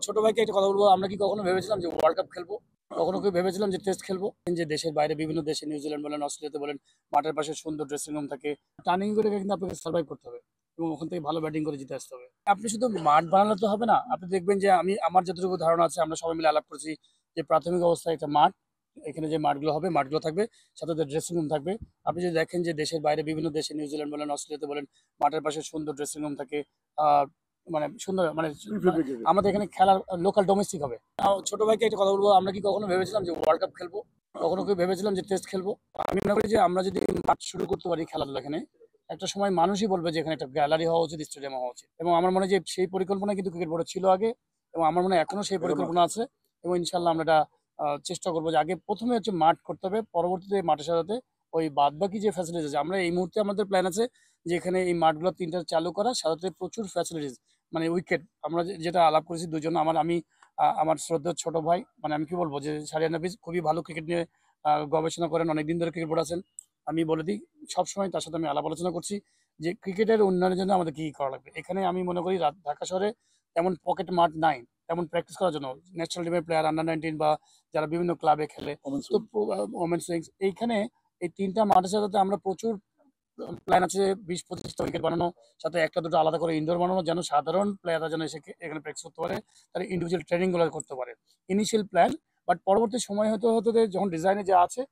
ছোট ভাইকে একটা কথা বলবো, আমরা কি কখনো ভেবেছিলাম যে ওয়ার্ল্ড কাপ খেলবো? কখনো কি ভেবেছিলাম যে টেস্ট খেলবো? যে দেশের বাইরে বিভিন্ন দেশে, নিউজিল্যান্ড বলেন, অস্ট্রেলিয়াতে বলেন, মাঠের পাশে সুন্দর ড্রেসিং রুম থাকে। টার্নিং করে কিন্তু আপনাকে সার্ভাইভ করতে হবে এবং ওখান থেকে ভালো ব্যাটিং করে জিতে আসতে হবে। আপনি শুধু মাঠ বানালে তো হবে না, আপনি দেখবেন যে আমার যতটুকু ধারণা আছে, আমরা সবাই মিলে আলাপ করছি যে প্রাথমিক অবস্থায় একটা মাঠ, এখানে যে মাঠগুলো হবে মাঠগুলো থাকবে, সাথে ড্রেসিং রুম থাকবে। আপনি যদি দেখেন যে দেশের বাইরে বিভিন্ন দেশে, নিউজিল্যান্ড বলেন, অস্ট্রেলিয়াতে বলেন, মাঠের পাশে সুন্দর ড্রেসিং রুম থাকে। আহ মানে সুন্দর মানে আমাদের এখানে খেলার লোকাল ডোমেস্টিক হবে। ছোট ভাইকে একটা কথা বলবো, আমরা কি কখনো ভেবেছিলাম যে ওয়ার্ল্ড কাপ খেলবো? কখনো কি ভেবেছিলাম যে টেস্ট খেলবো? আমি মনে করি যে আমরা যদি মাঠ শুরু করতে পারি খেলাধুলা এখানে, একটা সময় মানুষই বলবে যে এখানে একটা গ্যালারি হওয়া উচিত, স্টেডিয়াম হওয়া উচিত। এবং আমার মনে হয় যে সেই পরিকল্পনা কিন্তু ক্রিকেট বোর্ডের ছিল আগে, এবং আমার মনে হয় এখনো সেই পরিকল্পনা আছে। এবং ইনশাল্লাহ আমরা এটা চেষ্টা করবো যে আগে প্রথমে হচ্ছে মাঠ করতে হবে, পরবর্তীতে মাঠের সাথে ওই বাদ বাকি যে ফ্যাসিলিটিস আছে, আমরা এই মুহূর্তে আমাদের প্ল্যান আছে যে এখানে এই মাঠগুলো তিনটা চালু করা, সাথে প্রচুর ফ্যাসিলিটিস, মানে উইকেট। আমরা যেটা আলাপ করেছি দুজন, আমার শ্রদ্ধেয় ছোট ভাই, মানে আমি কি বলবো যে সারিয়ান হাফিজ খুবই ভালো ক্রিকেট নিয়ে গবেষণা করেন, অনেকদিন ধরে ক্রিকেট বোর্ড আছেন। আমি বলে দিই, সবসময় তার সাথে আমি আলাপ আলোচনা করছি যে ক্রিকেটের উন্নয়নের জন্য আমাদের কি করা লাগবে। এখানে আমি মনে করি ঢাকা শহরে তেমন পকেট মাঠ নাই তেমন প্র্যাকটিস করার জন্য। ন্যাশনাল টিমের প্লেয়ার, আন্ডার 19 বা যারা বিভিন্ন ক্লাবে খেলে, তো ওমেন্স উইংস, এইখানে এই তিনটা মাঠের সাথে আমরা প্রচুর প্ল্যান আছে 20-25টা উইকেট বানানো, সাথে একটা দুটো আলাদা করে ইনডোর বানানো, যেন সাধারণ প্লেয়াররা যেন এসে এখানে প্র্যাকটিস করতে পারে, তারা ইন্ডিভিজুয়াল ট্রেনিং গুলো করতে পারে। ইনিশিয়াল প্ল্যান, বাট পরবর্তী সময় হতে হতে যখন ডিজাইনে যা আছে,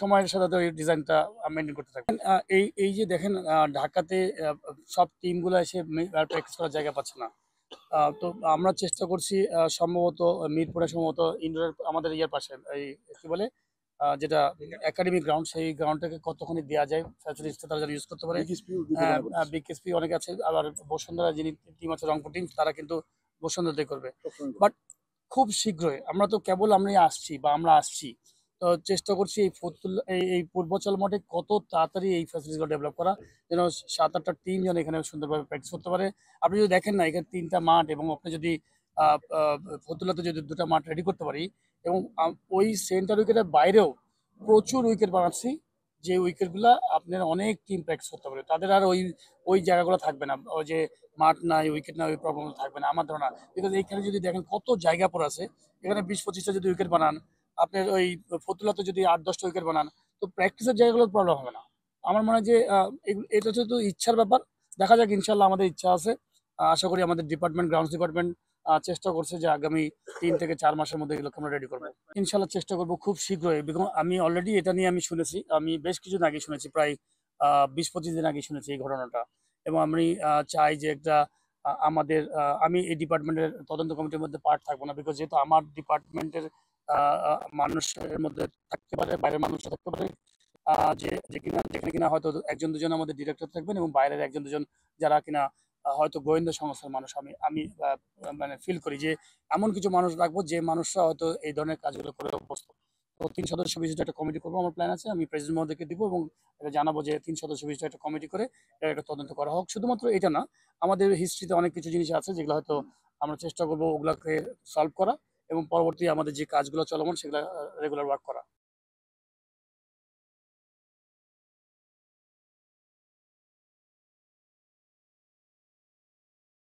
সময়ের সাথে সাথে ওই ডিজাইনটা মেনটেন করতে থাকবেন। এই এই যে দেখেন, ঢাকাতে সব টিমগুলো এসে প্র্যাকটিস করার জায়গা পাচ্ছে না। তো আমরা চেষ্টা করছি, সম্ভবত মিরপুরে সম্ভবত ইনডোরের আমাদের ইয়ের পাশে, এই কি বলে, যেটা একাডেমিক গ্রাউন্ড, সেই গ্রাউন্ডটাকে কতখানি দেওয়া যায় ফ্যাসিলিটিসটা তারা যেন ইউজ করতে পারে। বিকেএসপি অনেক আছে, আবার বসুন্ধরা যিনি টিম আছে, রংপুর টিম, তারা কিন্তু বসুন্ধরাতে করবে। বাট খুব শীঘ্রই, আমরা তো কেবল আমরা আসছি, তো চেষ্টা করছি এই পূর্বাচল মাঠে কত তাড়াতাড়ি এই ফ্যাসিলিটিগুলো ডেভেলপ করা, যেন 7-8টা টিম যেন এখানে সুন্দরভাবে প্র্যাকটিস করতে পারে। আপনি যদি দেখেন না, এখানে 3টা মাঠ, এবং আপনি যদি আহ, আহ, ফতুল্লাতে যদি 2টা মাঠ রেডি করতে পারি, এবং ওই সেন্টার উইকেটের বাইরেও প্রচুর উইকেট বানাচ্ছি, যে উইকেটগুলা আপনার অনেক টিম প্র্যাকটিস করতে পারে, তাদের আর ওই ওই জায়গাগুলো থাকবে না, ওই যে মাঠ নাই, উইকেট নাই, ওই প্রবলেম থাকবে না আমার ধারণা। বিকজ এইখানে যদি দেখেন কত জায়গা পড়ে আছে, এখানে 20-25টা যদি উইকেট বানান, আপনার ওই ফতুল্লাতে যদি 8-10টা উইকেট বানান, তো প্র্যাকটিসের জায়গাগুলোর প্রবলেম হবে না। আমার মনে হয় যে এটা হচ্ছে তো ইচ্ছার ব্যাপার। দেখা যাক, ইনশাল্লাহ আমাদের ইচ্ছা আছে। আশা করি আমাদের গ্রাউন্ডস ডিপার্টমেন্ট চেষ্টা করছে যে আগামী 3 থেকে 4 মাসের মধ্যে এগুলোকে আমরা রেডি করবো। ইনশাল্লাহ চেষ্টা করবো খুব শীঘ্রই। আমি অলরেডি এটা নিয়ে আমি শুনেছি, আমি বেশ কিছুদিন আগে শুনেছি, প্রায় 20-25 দিন আগে শুনেছি এই ঘটনাটা। এবং আমি চাই যে একটা আমাদের আমি এই ডিপার্টমেন্টের তদন্ত কমিটির মধ্যে পার্ট থাকবো না, বিকজ যেহেতু আমার ডিপার্টমেন্টের মানুষের মধ্যে থাকতে পারে, বাইরের মানুষরা থাকতে পারে, যে যে কিনা যেখানে কিনা হয়তো 1-2 জন আমাদের ডিরেক্টর থাকবেন, এবং বাইরের 1-2 জন যারা কিনা হয়তো গোয়েন্দা সংস্থার মানুষ। আমি আমি মানে ফিল করি যে এমন কিছু মানুষ রাখবো যে মানুষরা হয়তো এই ধরনের কাজগুলো করে অভ্যস্ত। তো 3 সদস্য বিশিষ্ট একটা কমিটি করবো, আমার প্ল্যান আছে। আমি প্রেসিডেন্ট মহোদয়কে দিব, এবং এটা জানাবো যে 3 সদস্য বিশিষ্ট একটা কমিটি করে এটা একটা তদন্ত করা হোক। শুধুমাত্র এটা না, আমাদের হিস্ট্রিতে অনেক কিছু জিনিস আছে যেগুলো হয়তো আমরা চেষ্টা করবো ওগুলাকে সলভ করা, এবং পরবর্তী আমাদের যে কাজগুলো চলমান সেগুলো রেগুলার ওয়ার্ক করা।